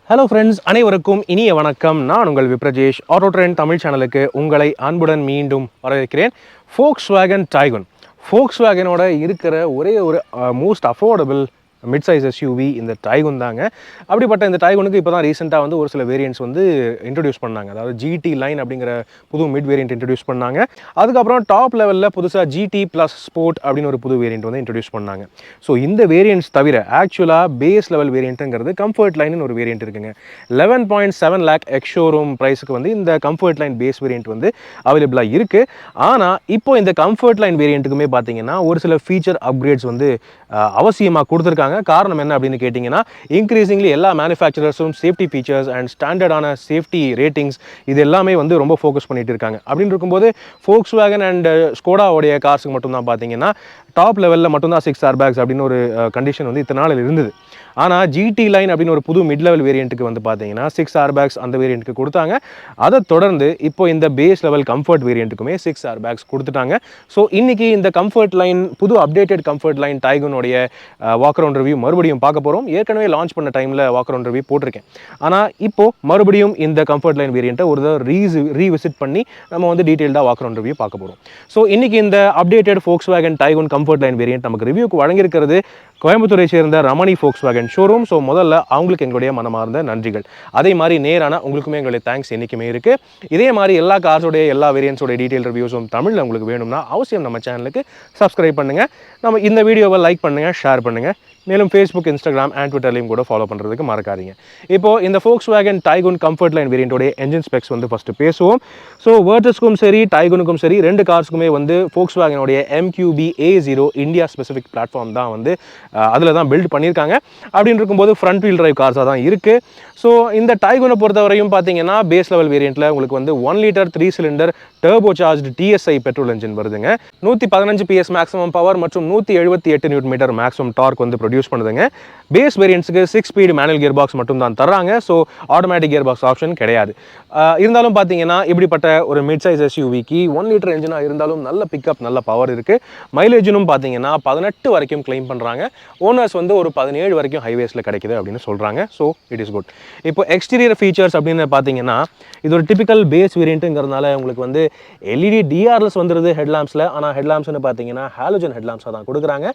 Hello friends, அனைவருக்கும் இனிய வணக்கம். நான் உங்கள் விப்ரஜேஷ். ஆட்டோ ட்ரெண்ட் தமிழ் சேனலுக்கு உங்களை அன்புடன் மீண்டும் வரவேற்கிறேன். Volkswagen Tiguan. Volkswagenோட இருக்கிற ஒரே ஒரு most affordable mid size SUV இந்த டைகுன் தாங்க. அப்படிப்பட்ட இந்த டைகுனுக்கு இப்போ தான் ரீசெண்டாக வந்து ஒரு சில வேரியன்ட்ஸ் வந்து இன்ட்ரடியூஸ் பண்ணாங்க. அதாவது ஜிடி லைன் அப்படிங்கிற புது மிட் வேரியன்ட் இன்ட்ரடியூஸ் பண்ணாங்க. அதுக்கப்புறம் டாப் லெவலில் புதுசாக ஜிடி ப்ளஸ் ஸ்போர்ட் அப்படின்னு ஒரு புது வேரியன்ட் வந்து இன்ட்ரடியூஸ் பண்ணாங்க. ஸோ இந்த வேரியன்ட்ஸ் தவிர ஆக்சுவலாக பேஸ் லெவல் வேரியன்ட்டுங்கிறது கம்ஃபர்ட் லைன் ஒரு வேரியன்ட் இருக்குங்க. 11.7 lakh எக்ஷோரூம் ப்ரைஸுக்கு வந்து இந்த கம்ஃபர்ட் லைன் பேஸ் வேரியன்ட் வந்து அவைலபிளாக இருக்குது. ஆனால் இப்போ இந்த கம்ஃபர்ட் லைன் வேரியன்ட்டுக்குமே பார்த்தீங்கன்னா ஒரு சில ஃபீச்சர் அப்கிரேட்ஸ் வந்து அவசியமாக கொடுத்துருக்காங்க. காரணம் என்ன அப்படின்னு கேட்டிங்கன்னா, இன்க்ரீசிங்லி எல்லா மேனுஃபேக்சரர்ஸும் சேஃப்டி ஃபீச்சர்ஸ் அண்ட் ஸ்டாண்டர்டான சேஃப்டி ரேட்டிங்ஸ் இது எல்லாமே வந்து ரொம்ப ஃபோக்கஸ் பண்ணிட்டு இருக்காங்க. அப்படின்னு இருக்கும்போது Volkswagen அண்ட் ஸ்கோடாவுடைய கார்ஸுக்கு மட்டும்தான் பார்த்தீங்கன்னா டாப் லெவலில் மட்டும்தான் 6 ஏர்பேக்ஸ் அப்படின்னு ஒரு கண்டிஷன் வந்து இத்தனை நாள் இருந்தது. ஆனால் ஜிடி லைன் அப்படின்னு ஒரு புது மிட் லெவல் வேரியண்ட்டுக்கு வந்து பார்த்தீங்கன்னா 6 ஏர்பேக்ஸ் அந்த வேரியண்ட்டுக்கு கொடுத்தாங்க. அதை தொடர்ந்து இப்போ இந்த பேஸ் லெவல் கம்ஃபர்ட் வேரியண்ட்டுக்குமே 6 ஏர்பேக்ஸ் கொடுத்துட்டாங்க. ஸோ இன்னைக்கு இந்த கம்ஃபர்ட் லைன் புது அப்டேட்டட் கம்ஃபர்ட் லைன் டைகுனுடைய வாக் அரவுண்ட் ரிவ்யூ மறுபடியும் பார்க்க போகிறோம். ஏற்கனவே லான்ச் பண்ண டைமில் வாக் அரவுண்ட் ரிவ்யூ போட்டிருக்கேன். ஆனால் இப்போ மறுபடியும் இந்த கம்ஃபர்ட் லைன் வேரியண்ட்டை ஒரு ரீவிசிட் பண்ணி நம்ம வந்து டீட்டெயில்டாக வாக் அரவுண்ட் ரிவ்யூ பார்க்க போகிறோம். ஸோ இன்னைக்கு இந்த updated Volkswagen Tiguan comfort line variant நமக்கு ரிவ்யூக்கு வழங்கியிருக்கிறது கோயம்புத்தூரை சேர்ந்த ரமணி Volkswagen ஷோரூம். ஸோ முதல்ல அவங்களுக்கு எங்களுடைய மனமார்ந்த நன்றிகள். அதே மாதிரி நேரான உங்களுக்குமே எங்களுடைய தேங்க்ஸ் என்றைக்குமே இருக்குது. இதே மாதிரி எல்லா கார்ஸோடைய எல்லா வேரியன்ட்ஸோட டீட்டெயில் ரிவ்யூஸும் தமிழில் உங்களுக்கு வேணும்னா அவசியம் நம்ம சேனலுக்கு சப்ஸ்கிரைப் பண்ணுங்கள். நம்ம இந்த வீடியோவை லைக் பண்ணுங்கள், ஷேர் பண்ணுங்கள். மேலும் ஃபேஸ்புக், இன்ஸ்டாகிராம் அண்ட் ட்விட்டர்லையும் கூட ஃபாலோ பண்ணுறதுக்கு மறக்காதீங்க. இப்போது இந்த Volkswagen Tiguan கம்ஃபர்ட் லைன் வேரியண்ட்டோடைய என்ஜின் ஸ்பெக்ஸ் வந்து ஃபஸ்ட்டு பேசுவோம். ஸோ வேர்டஸ்க்கும் சரி டைகுனுக்கும் சரி ரெண்டு கார்ஸுக்குமே வந்து Volkswagenோடைய MQB A0 India specific platform தான் வந்து அதில் தான் பில்ட் பண்ணியிருக்காங்க. அப்படின்னு இருக்கும்போது ஃப்ரண்ட் வீல் டிரைவ் கார்ஸாக தான் இருக்குது. ஸோ இந்த டைகுனை பொறுத்தவரையும் பார்த்தீங்கன்னா பேஸ் லெவல் வேரியண்ட்டில் உங்களுக்கு வந்து 1 litre 3 cylinder turbocharged TSI petrol engine வருதுங்க. 115 PS மேக்ஸிமம் பவர் மற்றும் 178 நியூட்டன் மீட்டர் மேக்ஸிமம் டார்க் வந்து ப்ரொடியூஸ் பண்ணுதுங்க. பேஸ் வேரியன்ட்ஸுக்கு 6 ஸ்பீடு மேனுவல் கியர் பாக்ஸ் மட்டும் தான் தர்றாங்க. So automatic gear box option கிடையாது. இருந்தாலும் பார்த்தீங்கன்னா இப்படிப்பட்ட ஒரு மிட் சைஸ் எஸ்யூவிக்கு 1 லிட்டர் என்ஜினாக இருந்தாலும் நல்ல பிக்கப், நல்ல பவர் இருக்குது. மைலேஜும் பார்த்தீங்கன்னா 18 வரைக்கும் கிளைம் பண்ணுறாங்க. ஓனர்ஸ் வந்து ஒரு 17 வரைக்கும் ஹைவேஸில் கிடைக்குது அப்படின்னு சொல்கிறாங்க. So it is good. இப்போ எக்ஸ்டீரியர் ஃபீச்சர்ஸ் அப்படின்னு பார்த்தீங்கன்னா இது ஒரு டிபிக்கல் பேஸ் வேரியண்ட்டுங்கிறதுனால உங்களுக்கு வந்து எல்இடி டிஆர்எல்ஸ் வந்துடுது ஹெட்லாம்ப்ஸில். ஆனால் ஹெட்லாம்ப்ஸ்னு பார்த்தீங்கன்னா ஹாலோஜன் ஹெட்லாம்ப்ஸாக தான் கொடுக்குறாங்க.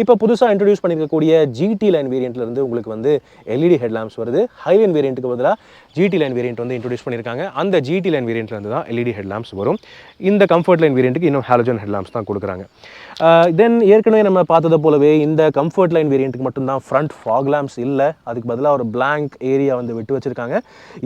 இப்போ புதுசாக இன்ட்ரடியூஸ் பண்ணியிருக்கக்கூடிய ஜிடி லைன் வேரியண்ட்லேருந்து உங்களுக்கு வந்து எல்இடி ஹெட்லாம்ப்ஸ் வருது. ஹைலைன் வேரியண்ட்டுக்கு பதிலாக ஜிடி லைன் வேரியண்ட் வந்து இன்ட்ரடியூஸ் பண்ணியிருக்காங்க. அந்த ஜிடி லைன் வேரியண்ட்லேருந்து தான் எல்இடி ஹெட்லாம்ப்ஸ் வரும். இந்த கம்ஃபர்ட் லைன் வேரியண்ட்டுக்கு இன்னும் ஹாலோஜன் ஹெட்லாம்ப்ஸ் தான் கொடுக்குறாங்க. தென் ஏற்கனவே நம்ம பார்த்ததை போலவே இந்த கம்ஃபர்ட் லைன் வேரியண்ட்டுக்கு மட்டும்தான் ஃப்ரண்ட் ஃபாக் லேம்ப்ஸ் இல்லை. அதுக்கு பதிலாக ஒரு பிளாங்க் ஏரியா வந்து விட்டு வச்சுருக்காங்க.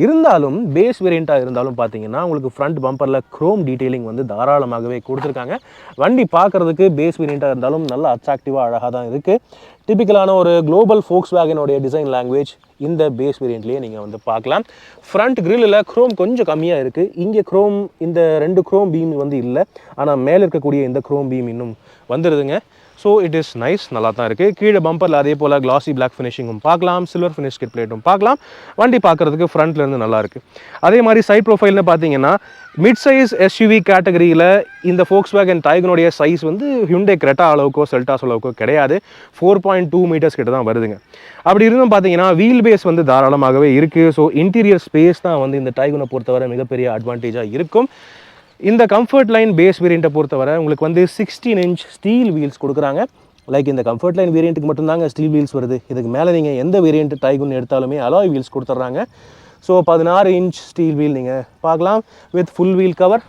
இருந்தாலும் பேஸ் வேரியண்ட்டாக இருந்தாலும் பார்த்தீங்கன்னா உங்களுக்கு ஃப்ரண்ட் பம்பரில் குரோம் டீட்டெயிலிங் வந்து தாராளமாகவே கொடுத்துருக்காங்க. வண்டி பார்க்குறதுக்கு பேஸ் வேரியண்ட்டாக இருந்தாலும் நல்லா அட்ராக்டிவாக அழகாக தான் இருக்குது. டிபிக்கலான ஒரு குளோபல் Volkswagenோடைய டிசைன் லாங்குவேஜ் இந்த பேஸ் வேரியண்ட்லேயே நீங்கள் வந்து பார்க்கலாம். ஃப்ரண்ட் கிரில்லில் குரோம் கொஞ்சம் கம்மியாக இருக்குது. இங்கே குரோம் இந்த 2 குரோம் பீம் வந்து இல்லை. ஆனால் மேலே இருக்கக்கூடிய இந்த குரோம் பீம் இன்னும் வந்துடுதுங்க. ஸோ இட் இஸ் நைஸ், நல்லா தான் இருக்குது. கீழே பம்பரில் அதே போல் கிளாசி பிளாக் ஃபினிஷிங்கும் பார்க்கலாம், சில்வர் ஃபினிஷ் கிட் பிளேட்டும் பார்க்கலாம். வண்டி பார்க்குறதுக்கு ஃப்ரண்ட்லேருந்து நல்லாயிருக்கு. அதே மாதிரி சைட் ப்ரொஃபைல்னு பார்த்தீங்கன்னா மிட் சைஸ் எஸ்யூவி கேட்டகரியில் இந்த Volkswagen Tiguanோடைய சைஸ் வந்து Hyundai Creta அளவுக்கோ செல்டாஸ் அளவுக்கோ கிடையாது. 4.2 மீட்டர்ஸ் கிட்ட தான் வருதுங்க. அப்படி இருந்தும் பார்த்தீங்கன்னா வீல் பேஸ் வந்து தாராளமாகவே இருக்குது. ஸோ இன்டீரியர் ஸ்பேஸ் தான் வந்து இந்த டைகுனை பொறுத்தவரை மிகப்பெரிய அட்வான்டேஜாக இருக்கும். இந்த கம்ஃபர்ட் லைன் பேஸ் வேரியண்ட்டை பொறுத்தவரை உங்களுக்கு வந்து 16 இன்ச் ஸ்டீல் வீல்ஸ் கொடுக்குறாங்க. லைக் இந்த கம்ஃபர்ட் லைன் வேரியண்ட்டுக்கு மட்டும்தாங்க ஸ்டீல் வீல்ஸ் வருது. இதுக்கு மேலே நீங்கள் எந்த வேரியண்ட் டைகுன் எடுத்தாலுமே அலாய் வீல்ஸ் கொடுத்துட்றாங்க. ஸோ 16 இன்ச் ஸ்டீல் வீல் நீங்கள் பார்க்கலாம் with full wheel cover.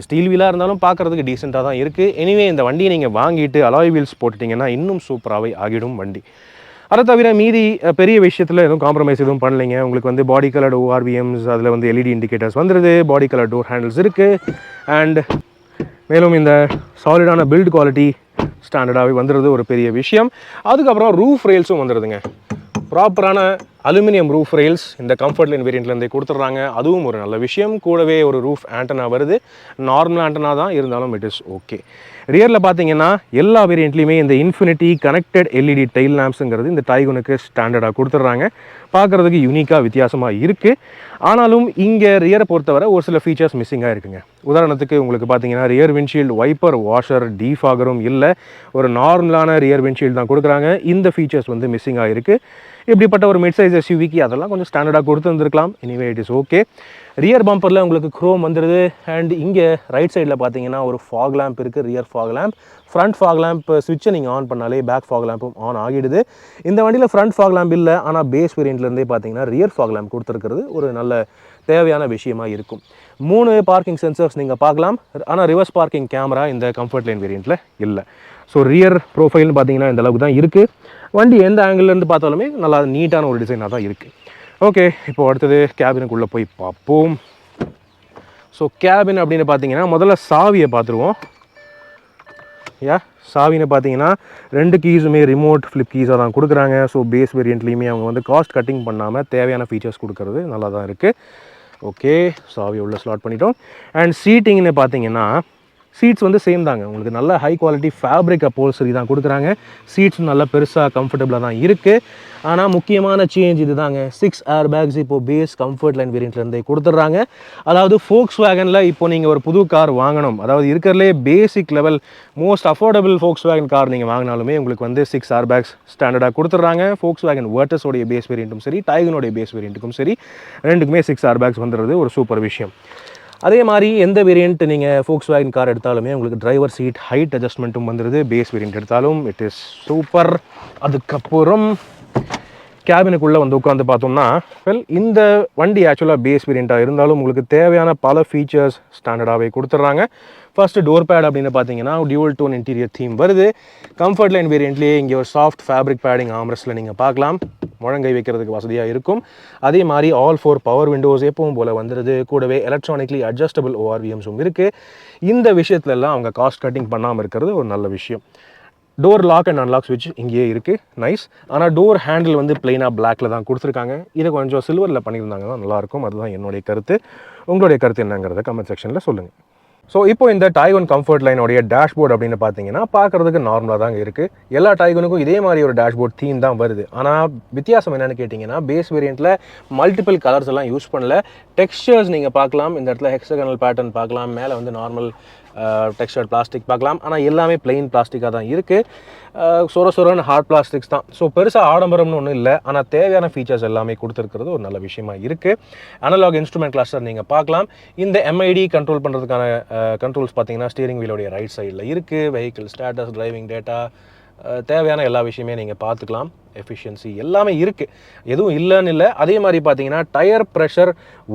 Steel வீலாக இருந்தாலும் பார்க்குறதுக்கு டீசெண்டாக தான் இருக்குது. எனிவே இந்த வண்டியை நீங்கள் வாங்கிட்டு அலாய் வீல்ஸ் போட்டுட்டிங்கன்னா இன்னும் சூப்பராகவே ஆகிடும் வண்டி. அதை தவிர மீதி பெரிய விஷயத்தில் எதுவும் காம்ப்ரமைஸ் எதுவும் பண்ணலைங்க. உங்களுக்கு வந்து பாடி கலர்டு ORVMs, அதில் வந்து எல்இடி இண்டிகேட்டர்ஸ் வந்துடுது. பாடி கலர் டோர் ஹேண்டில்ஸ் இருக்குது. அண்ட் மேலும் இந்த சாலிடான பில்ட் குவாலிட்டி ஸ்டாண்டர்டாகவே வந்துடுது, ஒரு பெரிய விஷயம். அதுக்கப்புறம் ரூஃப் ரெயில்ஸும் வந்துடுதுங்க. ப்ராப்பரான அலுமினியம் ரூஃப் ரெயில்ஸ் இந்த கம்ஃபர்ட் லைன் வேரியண்ட்லேருந்தே கொடுத்துட்றாங்க. அதுவும் ஒரு நல்ல விஷயம். கூடவே ஒரு ரூஃப் ஆண்டனா வருது. நார்மல் ஆண்டனா தான் இருந்தாலும் இட் இஸ் ஓகே. ரியரில் பார்த்தீங்கன்னா எல்லா வேரியண்ட்லேயுமே இந்த இன்ஃபினிட்டி கனெக்டட் எல்இடி டைல் லேம்ப்ஸுங்கிறது இந்த டைகுனுக்கு ஸ்டாண்டர்டாக கொடுத்துட்றாங்க. பார்க்குறதுக்கு யூனிக்காக வித்தியாசமாக இருக்குது. ஆனாலும் இங்கே ரியரை பொறுத்தவரை ஒரு சில ஃபீச்சர்ஸ் மிஸ்ஸிங்காக இருக்குங்க. உதாரணத்துக்கு உங்களுக்கு பார்த்தீங்கன்னா ரியர் விண்ட்ஷீல்டு வைப்பர் வாஷர் டீஃபாகரும் இல்லை. ஒரு நார்மலான ரியர் விண்ட்ஷீல்டு தான் கொடுக்குறாங்க. இந்த ஃபீச்சர்ஸ் வந்து மிஸ்ஸிங்காக இருக்குது. இப்படிப்பட்ட ஒரு மிட் சைஸ் எஸ்யூவிக்கு அதெல்லாம் கொஞ்சம் ஸ்டாண்டர்டாக கொடுத்து வந்துருக்கலாம். Anyway it is okay. Rear பம்பரில் உங்களுக்கு க்ரோம் வந்துடுது. அண்ட் இங்கே ரைட் சைடில் பார்த்தீங்கன்னா ஒரு ஃபாக் லேம்ப் இருக்குது, rear fog lamp. Front fog lamp ஸ்விட்சை நீங்கள் ஆன் பண்ணாலே பேக் ஃபாக் லேம்பும் ஆன் ஆகிடுது. இந்த வண்டியில் ஃப்ரண்ட் ஃபாக் லேம்ப் இல்லை, ஆனால் பேஸ் வேரியண்ட்லேருந்தே பார்த்தீங்கன்னா ரியர் ஃபாக் லேம்ப் கொடுத்துருக்கிறது ஒரு நல்ல தேவையான விஷயமாக இருக்கும். 3 பார்க்கிங் சென்சர்ஸ் நீங்கள் பார்க்கலாம். ஆனால் ரிவர்ஸ் பார்க்கிங் கேமரா இந்த கம்ஃபர்ட் லைன் வேரியண்ட்டில் இல்லை. ஸோ ரியர் ப்ரோஃபைல்னு பார்த்தீங்கன்னா இந்த அளவுக்கு தான் இருக்குது. வண்டி எந்த ஆங்கிள்லேருந்து பார்த்தாலுமே நல்லா நீட்டான ஒரு டிசைனாக தான் இருக்குது. ஓகே, இப்போ அடுத்தது கேபினுக்குள்ளே போய் பார்ப்போம். ஸோ கேபின் அப்படின்னு பார்த்தீங்கன்னா முதல்ல சாவியை பார்த்துருவோம். சாவின்னு பார்த்தீங்கன்னா 2 கீஸுமே ரிமோட் ஃப்ளிப் கீஸாக தான் கொடுக்குறாங்க. ஸோ பேஸ் வேரியண்ட்லேயுமே அவங்க வந்து காஸ்ட் கட்டிங் பண்ணாமல் தேவையான ஃபீச்சர்ஸ் கொடுக்கறது நல்லா தான் இருக்குது. ஓகே, சாவி உள்ள ஸ்லாட் பண்ணிட்டோம். அண்ட் சீட்டிங்னு பார்த்தீங்கன்னா சீட்ஸ் வந்து சேம் தாங்க. உங்களுக்கு நல்ல ஹை குவாலிட்டி ஃபேப்ரிக் அப்போல்சரி தான் கொடுக்குறாங்க. சீட்ஸ் நல்லா பெருசாக கம்ஃபர்டபுளாக தான் இருக்குது. ஆனால் முக்கியமான சேஞ்ச் இது தாங்க, 6 ஏர் பேக்ஸ் இப்போது பேஸ் கம்ஃபர்ட் லைன் வேரியண்ட்லேருந்தே கொடுத்துட்றாங்க. அதாவது ஃபோக்ஸ் வேகனில் இப்போ நீங்கள் ஒரு புது கார் வாங்கணும், அதாவது இருக்கிறதுலே பேசிக் லெவல் மோஸ்ட் அஃபோர்டபுள் ஃபோக்ஸ் வேகன் கார் நீங்கள் வாங்கினாலுமே உங்களுக்கு வந்து 6 ஏர் பேக்ஸ் ஸ்டாண்டர்டாக கொடுத்துட்றாங்க. ஃபோக்ஸ் வேகன் வேர்டஸோடைய பேஸ் வேரியண்ட்டும் சரி, டைகனுடைய பேஸ் வேரியண்ட்டுக்கும் சரி, ரெண்டுக்குமே 6 ஏர் பேக்ஸ் வந்துடுறது ஒரு சூப்பர் விஷயம். அதே மாதிரி எந்த வேரியண்ட் நீங்கள் ஃபோக்ஸ் வேகன் கார் எடுத்தாலுமே உங்களுக்கு டிரைவர் சீட் ஹைட் அட்ஜஸ்ட்மெண்ட்டும் வந்துடுது. பேஸ் வேரியண்ட் எடுத்தாலும் இட் இஸ் சூப்பர். அதுக்கப்புறம் கேபினுக்குள்ளே வந்து உட்காந்து பார்த்தோம்னா, இந்த வண்டி ஆக்சுவலாக பேஸ் வேரியண்ட்டாக இருந்தாலும் உங்களுக்கு தேவையான பல ஃபீச்சர்ஸ் ஸ்டாண்டர்டாகவே கொடுத்துட்றாங்க. ஃபர்ஸ்ட் டோர் பேட் அப்படின்னு பார்த்தீங்கன்னா டியூவல் டோன் இன்டீரியர் தீம் வருது. கம்ஃபர்ட் லைன் வேரியண்ட்லேயே இங்கே ஒரு சாஃப்ட் ஃபேப்ரிக் பேடிங் ஆம்ரெஸ்ட்டில் நீங்கள் பார்க்கலாம், முழங்கை வைக்கிறதுக்கு வசதியாக இருக்கும். அதே மாதிரி ஆல் 4 பவர் விண்டோஸ் எப்பவும் போல் வந்துடுது. கூடவே எலக்ட்ரானிக்லி அட்ஜஸ்டபிள் ஓஆர்விஎம்ஸும் இருக்குது. இந்த விஷயத்துலலாம் அவங்க காஸ்ட் கட்டிங் பண்ணாமல் இருக்கிறது ஒரு நல்ல விஷயம். டோர் லாக் அண்ட் அன்லாக் ஸ்விட்ச் இங்கேயே இருக்குது, நைஸ். ஆனால் டோர் ஹேண்டில் வந்து பிளெயினாக பிளாக்ல தான் கொடுத்துருக்காங்க. இதை கொஞ்சம் சில்வரில் பண்ணியிருந்தாங்க தான் நல்லாயிருக்கும். அதுதான் என்னுடைய கருத்து. உங்களுடைய கருத்து என்னங்கிறத கமெண்ட் செக்ஷனில் சொல்லுங்கள். ஸோ இப்போ இந்த டைகன் கம்ஃபர்ட் லைனோடைய டேஷ்போர்ட் அப்படின்னு பார்த்தீங்கன்னா பார்க்குறதுக்கு நார்மலாக தாங்க இருக்குது. எல்லா டைகனுக்கும் இதே மாதிரி ஒரு டேஷ்போர்ட் தீம் தான் வருது. ஆனால் வித்தியாசம் என்னென்னு கேட்டிங்கன்னா பேஸ் வேரியண்ட்டில் மல்டிபிள் கலர்ஸ் எல்லாம் யூஸ் பண்ணல. டெக்ஸ்சர்ஸ் நீங்கள் பார்க்கலாம், இந்த இடத்துல ஹெக்ஸகனல் பேட்டர்ன் பார்க்கலாம், மேலே வந்து நார்மல் டெக்ஸ்டர்ட் பிளாஸ்டிக் பார்க்கலாம். ஆனால் எல்லாமே பிளெயின் பிளாஸ்டிக்காக தான் இருக்குது. சொரன்னு ஹார்ட் பிளாஸ்டிக்ஸ் தான். ஸோ பெருசாக ஆடம்பரம்னு ஒன்றும் இல்லை, ஆனால் தேவையான ஃபீச்சர்ஸ் எல்லாமே கொடுத்துருக்கிறது ஒரு நல்ல விஷயமா இருக்குது. அனலாக் இன்ஸ்ட்ருமெண்ட் கிளஸ்டர் நீங்கள் பார்க்கலாம். இந்த எம்ஐடி கண்ட்ரோல் பண்ணுறதுக்கான கண்ட்ரோல்ஸ் பார்த்தீங்கன்னா ஸ்டீரிங் வீலோடைய ரைட் சைடில் இருக்குது. வெஹிக்கிள் ஸ்டேட்டஸ், டிரைவிங் டேட்டா, தேவையான எல்லா விஷயமே நீங்கள் பார்த்துக்கலாம். எஃபிஷியன்சி எல்லாமே இருக்குது, எதுவும் இல்லைன்னு இல்லை. அதே மாதிரி பார்த்தீங்கன்னா டயர் ப்ரெஷர்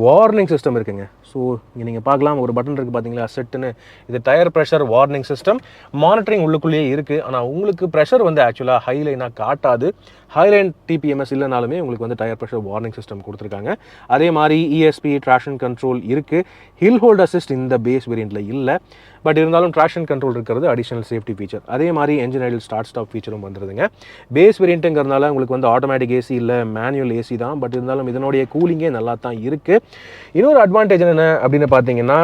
வார்னிங் சிஸ்டம் இருக்குங்க. ஸோ இங்கே நீங்கள் பார்க்கலாம், ஒரு பட்டன் இருக்குது பார்த்தீங்களா, செட்டுன்னு. இது tyre pressure warning system. Monitoring உள்ளுக்குள்ளேயே இருக்குது. ஆனால் உங்களுக்கு ப்ரெஷர் வந்து ஆக்சுவலாக ஹைலைனாக காட்டாது. ஹைலைன் டிபிஎம்எஸ் இல்லைனாலுமே உங்களுக்கு வந்து டயர் ப்ரெஷர் வார்னிங் சிஸ்டம் கொடுத்துருக்காங்க. அதே மாதிரி இஎஸ்பி ட்ராக்ஷன் கண்ட்ரோல் இருக்குது. ஹில் ஹோல்ட் அசிஸ்ட் இந்த பேஸ் வேரியண்ட்டில் இல்லை, பட் இருந்தாலும் ட்ராக்ஷன் கண்ட்ரோல் இருக்கிறது அடிஷனல் சேஃப்டி ஃபீச்சர். அதே மாதிரி என்ஜின் ஐடில் ஸ்டார்ட் ஸ்டாப் ஃபீச்சரும் வந்துடுதுங்க. பேஸ் வேரியண்ட்டுங்கிறதுனால உங்களுக்கு வந்து ஆட்டோமேட்டிக் ஏசி இல்லை, மேனுவல் ஏசி தான். பட் இருந்தாலும் இதனுடைய கூலிங்கே நல்லா தான் இருக்குது. இன்னொரு அட்வான்டேஜ் என்ன அப்படின்னு பார்த்தீங்கன்னா,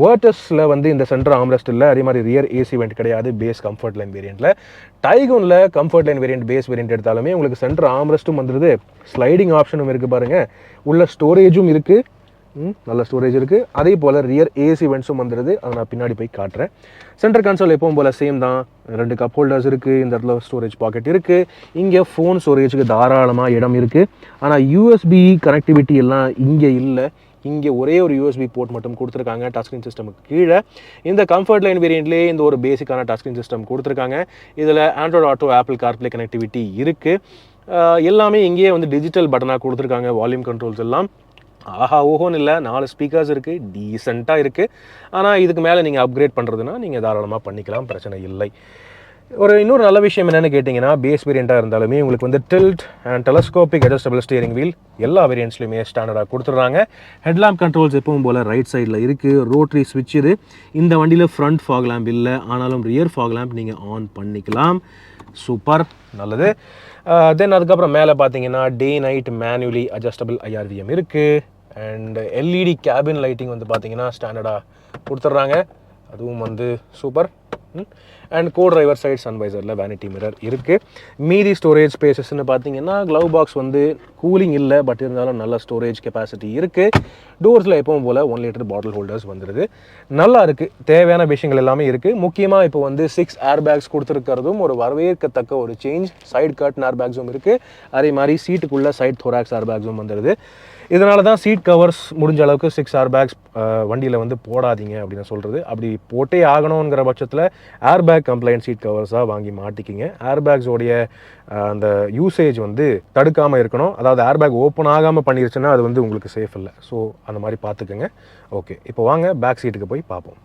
வேர்டஸில் வந்து இந்த சென்டர் ஆம்ரெஸ்ட் இல்லை, அதே மாதிரி ரியர் ஏசி வெண்ட் கிடையாது பேஸ் கம்ஃபர்ட் லைன் வேரியண்ட்டில். டைகனில் comfort line variant base variant எடுத்தாலுமே உங்களுக்கு சென்டர் ஆம்ரெஸ்ட்டும் வந்துடுது, ஸ்லைடிங் ஆப்ஷனும் இருக்குது பாருங்கள், உள்ள ஸ்டோரேஜும் இருக்குது, நல்ல ஸ்டோரேஜ் இருக்குது. அதே போல் ரியர் ஏசி வெண்ட்ஸும் வந்துடுது. அதை நான் பின்னாடி போய் காட்டுறேன். சென்டர் கன்சோல் எப்பவும் போல் சேம் தான். 2 கப் ஹோல்டர்ஸ் இருக்குது. இந்த இடத்துல ஸ்டோரேஜ் பாக்கெட் இருக்குது. இங்கே ஃபோன் ஸ்டோரேஜுக்கு தாராளமாக இடம் இருக்குது. ஆனால் யூஎஸ்பி கனெக்டிவிட்டி எல்லாம் இங்கே இல்லை. இங்கே ஒரே ஒரு யூஎஸ்பி போர்ட் மட்டும் கொடுத்துருக்காங்க டச்ஸ்க்ரீன் சிஸ்டமுக்கு கீழே. இந்த கம்ஃபர்ட் லைன் வேரியண்ட்லேயே இந்த ஒரு பேசிக்கான டச்ஸ்க்ரீன் சிஸ்டம் கொடுத்துருக்காங்க. இதில் Android auto, apple CarPlay connectivity இருக்குது. எல்லாமே இங்கேயே வந்து டிஜிட்டல் பட்டனாக கொடுத்துருக்காங்க. வால்யூம் கண்ட்ரோல்ஸ் எல்லாம் ஆஹா ஓஹோன்னு இல்லை, 4 ஸ்பீக்கர்ஸ் இருக்குது, டீசெண்டாக இருக்குது. ஆனால் இதுக்கு மேலே நீங்கள் அப்கிரேட் பண்ணுறதுனா நீங்கள் தாராளமாக பண்ணிக்கலாம், பிரச்சனை இல்லை. இன்னொரு நல்ல விஷயம் என்னென்னு கேட்டிங்கன்னா, பேஸ் வேரியண்ட்டாக இருந்தாலுமே உங்களுக்கு வந்து tilt and telescopic adjustable steering wheel எல்லா வேரியண்ட்ஸ்லையுமே ஸ்டாண்டர்டாக கொடுத்துட்றாங்க. ஹெட்லாம்ப் கண்ட்ரோல்ஸ் எப்பவும் போல் ரைட் சைடில் இருக்குது. ரோட்ரி ஸ்விட்ச் இது. இந்த வண்டியில் ஃப்ரண்ட் ஃபாக் லேம்ப் இல்லை, ஆனாலும் ரியர் ஃபாக் லேம்ப் நீங்கள் ஆன் பண்ணிக்கலாம். சூப்பர், நல்லது. தென் அதுக்கப்புறம் மேலே பார்த்தீங்கன்னா day night manually adjustable IRVM இருக்குது. அண்ட் எல்இடி கேபின் லைட்டிங் வந்து பார்த்தீங்கன்னா ஸ்டாண்டர்டாக கொடுத்துட்றாங்க, அதுவும் வந்து super. And co driver side சன்வைசரில் வேனிட்டி மிரர் இருக்குது. மீதி ஸ்டோரேஜ் ஸ்பேசஸ்ன்னு பார்த்தீங்கன்னா க்ளவ் பாக்ஸ் வந்து கூலிங் இல்லை, பட் இருந்தாலும் நல்ல ஸ்டோரேஜ் கெப்பாசிட்டி இருக்குது. டோர்ஸில் எப்பவும் போல் 1 லிட்டர் பாட்டில் ஹோல்டர்ஸ் வந்துடுது. நல்லா இருக்குது, தேவையான விஷயங்கள் எல்லாமே இருக்குது. முக்கியமாக இப்போ வந்து 6 ஏர் பேக்ஸ் கொடுத்துருக்கிறதும் ஒரு வரவேற்கத்தக்க ஒரு சேஞ்ச். சைடு கர்டன் ஏர் பேக்ஸும் இருக்குது, அதே மாதிரி சீட்டுக்குள்ளே சைட் thorax ஏர் பேக்ஸும் வந்துடுது. இதனால தான் சீட் கவர்ஸ் முடிஞ்ச அளவுக்கு 6 ஏர் பேக்ஸ் வண்டியில் வந்து போடாதீங்க அப்படின்னு சொல்கிறது. அப்படி போட்டே ஆகணுங்கிற பட்சத்தில் ஏர் பேக் கம்ப்ளைண்ட் சீட் கவர்ஸாக வாங்கி மாட்டிக்கிங்க. ஏர் பேக்ஸோடைய அந்த யூசேஜ் வந்து தடுக்காமல் இருக்கணும். அதாவது ஏர் பேக் ஓப்பன் ஆகாமல் பண்ணிருச்சுன்னா அது வந்து உங்களுக்கு சேஃப் இல்லை. ஸோ அந்த மாதிரி பார்த்துக்குங்க. ஓகே, இப்போ வாங்க பேக் சீட்டுக்கு போய் பார்ப்போம்.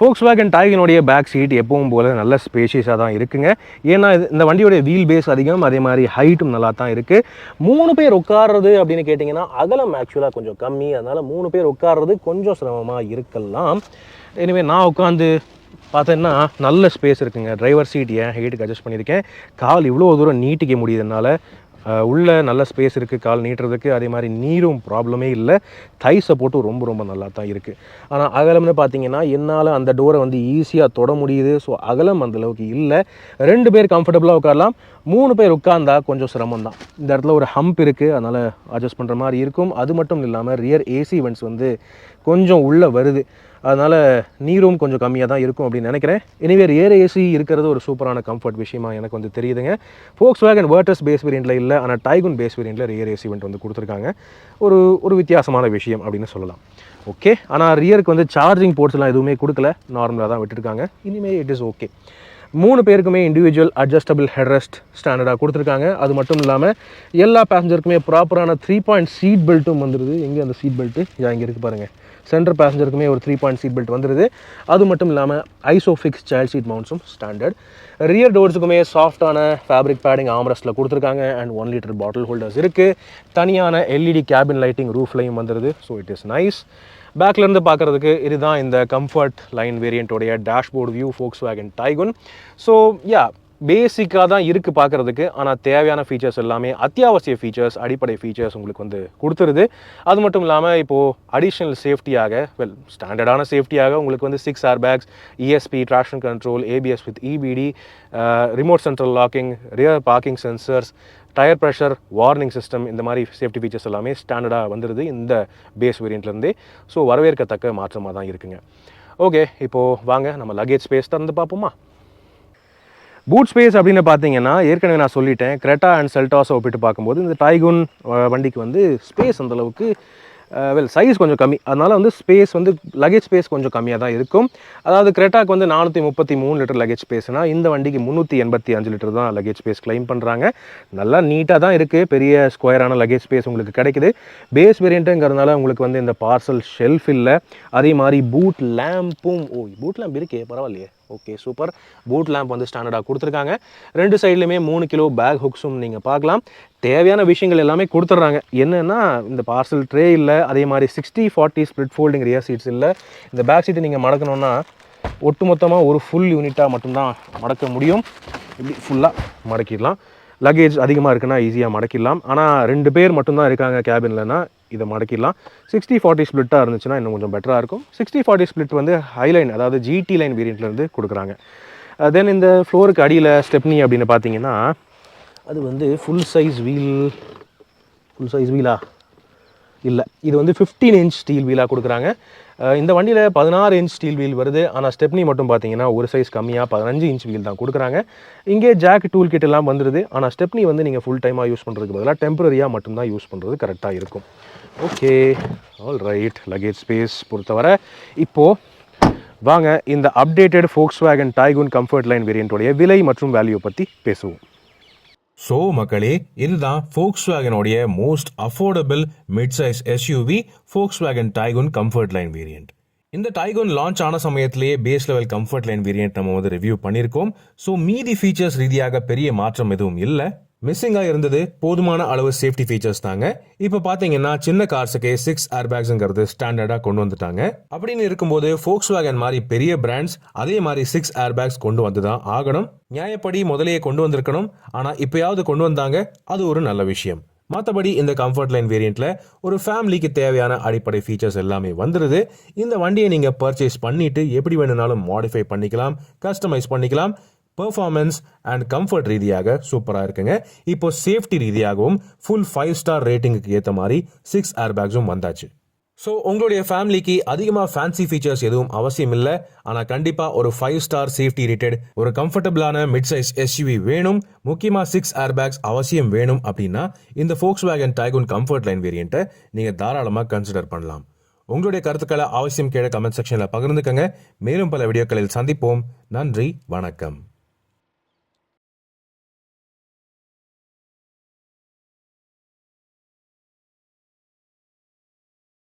Volkswagen Tiguanோடைய பேக் சீட் எப்பவும் போல் நல்ல ஸ்பேஷியஸாக தான் இருக்குங்க. ஏன்னா இந்த வண்டியோடைய வீல் பேஸ் அதிகம், அதே மாதிரி ஹைட்டும் நல்லா தான் இருக்குது. 3 பேர் உட்கார்றது அப்படின்னு கேட்டிங்கன்னா அகலம் ஆக்சுவலாக கொஞ்சம் கம்மி, அதனால் 3 பேர் உட்கார்றது கொஞ்சம் சிரமமாக இருக்கலாம். எனவே நான் உட்காந்து பார்த்தேன்னா நல்ல ஸ்பேஸ் இருக்குங்க. டிரைவர் சீட் என் ஹைட்டுக்கு அட்ஜஸ்ட் பண்ணியிருக்கேன். கால் இவ்வளோ தூரம் நீட்டிக்க முடியுதுனால உள்ள நல்ல ஸ்பேஸ் இருக்குது கால் நீட்டுறதுக்கு. அதே மாதிரி நீரும் ப்ராப்ளமே இல்லை. தை சப்போர்ட்டும் ரொம்ப ரொம்ப நல்லா தான் இருக்குது. ஆனால் அகலம்னு பார்த்தீங்கன்னா என்னால் அந்த டோரை வந்து ஈஸியாக தொட முடியுது. ஸோ அகலம் அந்தளவுக்கு இல்லை. 2 பேர் கம்ஃபர்டபுளாக உட்காரலாம். 3 பேர் உட்கார்ந்தா கொஞ்சம் சிரமம் தான். இந்த இடத்துல ஒரு ஹம்ப் இருக்குது, அதனால் அட்ஜஸ்ட் பண்ணுற மாதிரி இருக்கும். அது மட்டும் இல்லாமல் ரியர் ஏசி வென்ட்ஸ் வந்து கொஞ்சம் உள்ளே வருது, அதனால் நீரும் கொஞ்சம் கம்மியாக தான் இருக்கும் அப்படின்னு நினைக்கிறேன். எனிவே ரியர் ஏசி இருக்கிறது ஒரு சூப்பரான கம்ஃபர்ட் விஷயமா எனக்கு வந்து தெரியுதுங்க. Volkswagen Virtus பேஸ் வேரியண்ட்டில் இல்லை, ஆனால் Tiguan பேஸ் வேரியண்ட்டில் ரியர் ஏசி வெண்ட் வந்து கொடுத்துருக்காங்க. ஒரு வித்தியாசமான விஷயம் அப்படின்னு சொல்லலாம். ஓகே, ஆனால் ரியருக்கு வந்து சார்ஜிங் போர்ட்ஸ்லாம் எதுவுமே கொடுக்கல, நார்மலாக தான் விட்டுருக்காங்க. இனிமேல் இட் இஸ் ஓகே. 3 பேருக்குமே இண்டிவிஜுவல் அட்ஜஸ்டபிள் ஹெட்ரெஸ்ட் ஸ்டாண்டர்டாக கொடுத்துருக்காங்க. அது மட்டும் இல்லாமல் எல்லா பேசஞ்சருக்குமே ப்ராப்பரான 3 பாயிண்ட் சீட் பெல்ட்டும் வந்துடுது. எங்கே அந்த சீட் பெல்ட்டு? இங்கே இருக்குது பாருங்கள். சென்டர் பேசஞ்சருக்குமே ஒரு 3 பாயிண்ட் சீட் பெல்ட் வந்துடுது. அது மட்டும் இல்லாமல் ஐசோஃபிக்ஸ் சைல்ட் சீட் மவுண்ட்ஸும் ஸ்டாண்டர்ட். ரியர் டோர்ஸுக்குமே சாஃப்டான ஃபேப்ரிக் பேடிங் ஆம்ரெஸ்ட்டில் கொடுத்துருக்காங்க. அண்ட் 1 லிட்டர் பாட்டில் ஹோல்டர்ஸ் இருக்குது. தனியான எல்இடி கேபின் லைட்டிங் ரூஃப்லையும் வந்துடுது. So it is nice. பேக்லேருந்து பார்க்குறதுக்கு இதுதான் இந்த கம்ஃபர்ட் லைன் வேரியண்ட்டோடைய dashboard view Volkswagen Tiguan. So yeah, பேசிக்காக தான் இருக்குது பார்க்குறதுக்கு. ஆனால் தேவையான ஃபீச்சர்ஸ் எல்லாமே அத்தியாவசிய ஃபீச்சர்ஸ், அடிப்படை ஃபீச்சர்ஸ் உங்களுக்கு வந்து கொடுத்துருது. அது மட்டும் இல்லாமல் இப்போது அடிஷ்னல் சேஃப்டியாக, ஸ்டாண்டர்டான சேஃப்டியாக உங்களுக்கு வந்து 6 air bags, ESP, traction control, ABS with EBD, remote central locking, rear parking sensors, tyre pressure warning system, இந்த மாதிரி சேஃப்டி ஃபீச்சர்ஸ் எல்லாமே ஸ்டாண்டர்டாக வந்துடுது இந்த பேஸ் வேரியண்ட்லேருந்தே. ஸோ வரவேற்கத்தக்க மாற்றமாக தான் இருக்குங்க. ஓகே, இப்போது வாங்க நம்ம லக்கேஜ் ஸ்பேஸ் திறந்து பார்ப்போமா. பூட் ஸ்பேஸ் அப்படின்னு பார்த்தீங்கன்னா ஏற்கனவே நான் சொல்லிட்டேன், கிரெட்டா அண்ட் செல்டாஸை ஒப்பிட்டு பார்க்கும்போது இந்த Tiguan வண்டிக்கு வந்து ஸ்பேஸ் அந்தளவுக்கு சைஸ் கொஞ்சம் கம்மி. அதனால் வந்து ஸ்பேஸ் வந்து லக்கேஜ் ஸ்பேஸ் கொஞ்சம் கம்மியாக தான் இருக்கும். அதாவது கிரெட்டாக்கு வந்து 433 லிட்டர் லக்கேஜ் ஸ்பேஸ்னா இந்த வண்டிக்கு 385 லிட்டர் தான் லக்கேஜ் ஸ்பேஸ் கிளைம் பண்ணுறாங்க. நல்லா நீட்டாக தான் இருக்குது, பெரிய ஸ்கொயரான லக்கேஜ் ஸ்பேஸ் உங்களுக்கு கிடைக்குது. பேஸ் வேரியண்ட்டுங்கிறதுனால உங்களுக்கு வந்து இந்த பார்சல் ஷெல்ஃப் இல்லை. அதே மாதிரி பூட் லேம்பும் பூட் லேம்ப் இருக்கே, பரவாயில்லையே. Okay, super. பூட் லேம்ப் வந்து ஸ்டாண்டர்டாக கொடுத்துருக்காங்க. 2 சைட்லையுமே 3 கிலோ பேக் ஹுக்ஸும் நீங்கள் பார்க்கலாம். தேவையான விஷயங்கள் எல்லாமே கொடுத்துட்றாங்க. என்னென்னா இந்த பார்சல் ட்ரே இல்லை, அதே மாதிரி 60/40 ஸ்ப்ளிட் ஃபோல்டிங் ரியர் சீட்ஸ் இல்லை. இந்த பேக் சீட்டை நீங்கள் மடக்கணுன்னா ஒட்டுமொத்தமாக ஒரு ஃபுல் யூனிட்டாக மட்டும்தான் மடக்க முடியும். இப்படி ஃபுல்லாக மடக்கிடலாம். லக்கேஜ் அதிகமாக இருக்குன்னா ஈஸியாக மடக்கிடலாம். ஆனால் 2 பேர் மட்டும்தான் இருக்காங்க கேபின்லனா இதை மடக்கிடலாம். 60/40 ஸ்ப்ளிட்டாக இருந்துச்சுன்னா இன்னும் கொஞ்சம் பெட்டராக இருக்கும். 60/40 ஸ்ப்ளிட் வந்து ஹைலைன், அதாவது GT லைன் வேரியண்ட்லேருந்து கொடுக்குறாங்க. தென் இந்த ஃப்ளோருக்கு அடியில் ஸ்டெப்னி அப்படின்னு பார்த்தீங்கன்னா அது வந்து ஃபுல் சைஸ் வீலா இல்லை, இது வந்து 15 இன்ச் ஸ்டீல் வீலாக கொடுக்குறாங்க. இந்த வண்டியில் 16 இன்ச் ஸ்டீல் வீல் வருது. ஆனால் ஸ்டெப்னி மட்டும் பார்த்தீங்கன்னா ஒரு சைஸ் கம்மியாக 15 இன்ச் வீல் தான் கொடுக்குறாங்க. இங்கே ஜாக் டூல் கிட் எல்லாம் வந்துடுது. ஆனால் ஸ்டெப்னி வந்து நீங்கள் ஃபுல் டைமாக யூஸ் பண்ணுறதுக்கு பதிலாக டெம்பரரியாக மட்டும்தான் யூஸ் பண்ணுறது கரெக்டாக இருக்கும். Okay, all right. Luggage space பொறுத்தவரை இப்போது வாங்க இந்த updated Volkswagen Tiguan comfort line வேரியண்ட்டோடைய விலை மற்றும் வேல்யூ பற்றி பேசுவோம். ஸோ மக்களே, இதுதான் Volkswagenோடைய most affordable mid size SUV Volkswagen Tiguan comfort line variant. இந்த Tiguan லான்ச் ஆன சமயத்திலேயே base level comfort line variant நம்ம வந்து ரிவ்யூ பண்ணியிருக்கோம். ஸோ மீதி ஃபீச்சர்ஸ் ரீதியாக பெரிய மாற்றம் எதுவும் இல்லை. மிஸ்ஸிங்காக இருந்தது போதுமான அளவு சேஃப்டி ஃபீச்சர்ஸ் தாங்க. இப்போ பார்த்தீங்கன்னா சின்ன கார்ஸுக்கு 6 ஏர் பேக்ஸுங்கிறது ஸ்டாண்டர்டாக கொண்டு வந்துட்டாங்க. அப்படின்னு இருக்கும்போது Volkswagen மாதிரி பெரிய பிராண்ட்ஸ் அதே மாதிரி 6 ஏர் பேக்ஸ் கொண்டு வந்து தான் ஆகணும். நியாயப்படி முதலையே கொண்டு வந்திருக்கணும். ஆனால் இப்போயாவது கொண்டு வந்தாங்க, அது ஒரு நல்ல விஷயம். மற்றபடி இந்த கம்ஃபர்ட் லைன் வேரியண்ட்ல ஒரு ஃபேமிலிக்கு தேவையான அடிப்படை ஃபீச்சர்ஸ் எல்லாமே வந்துடுது. இந்த வண்டியை நீங்க பர்ச்சேஸ் பண்ணிட்டு எப்படி வேணும்னாலும் மாடிஃபை பண்ணிக்கலாம், கஸ்டமைஸ் பண்ணிக்கலாம். பெர்ஃபார்மன்ஸ் அண்ட் கம்ஃபர்ட் ரீதியாக சூப்பராக இருக்குங்க. இப்போ சேஃப்டி ரீதியாகவும் ஃபுல் 5 ஸ்டார் ரேட்டிங்குக்கு ஏற்ற மாதிரி 6 ஏர்பேக்ஸும் வந்தாச்சு. ஸோ உங்களுடைய ஃபேமிலிக்கு அதிகமாக ஃபேன்சி ஃபீச்சர்ஸ் எதுவும் அவசியம் இல்லை, ஆனால் கண்டிப்பாக ஒரு 5 ஸ்டார் சேஃப்டி ரேட்டட் ஒரு கம்ஃபர்டபுளான மிட் சைஸ் எஸ்யூவி வேணும், முக்கியமாக 6 ஏர்பேக்ஸ் அவசியம் வேணும் அப்படின்னா இந்த Volkswagen Tiguan கம்ஃபர்ட் லைன் வேரியண்ட்டை நீங்கள் தாராளமாக கன்சிடர் பண்ணலாம். உங்களுடைய கருத்துக்களை அவசியம் கீழே கமெண்ட் செக்ஷனில் பகிர்ந்துக்கங்க. மேலும் பல வீடியோக்களில் சந்திப்போம். நன்றி, வணக்கம்.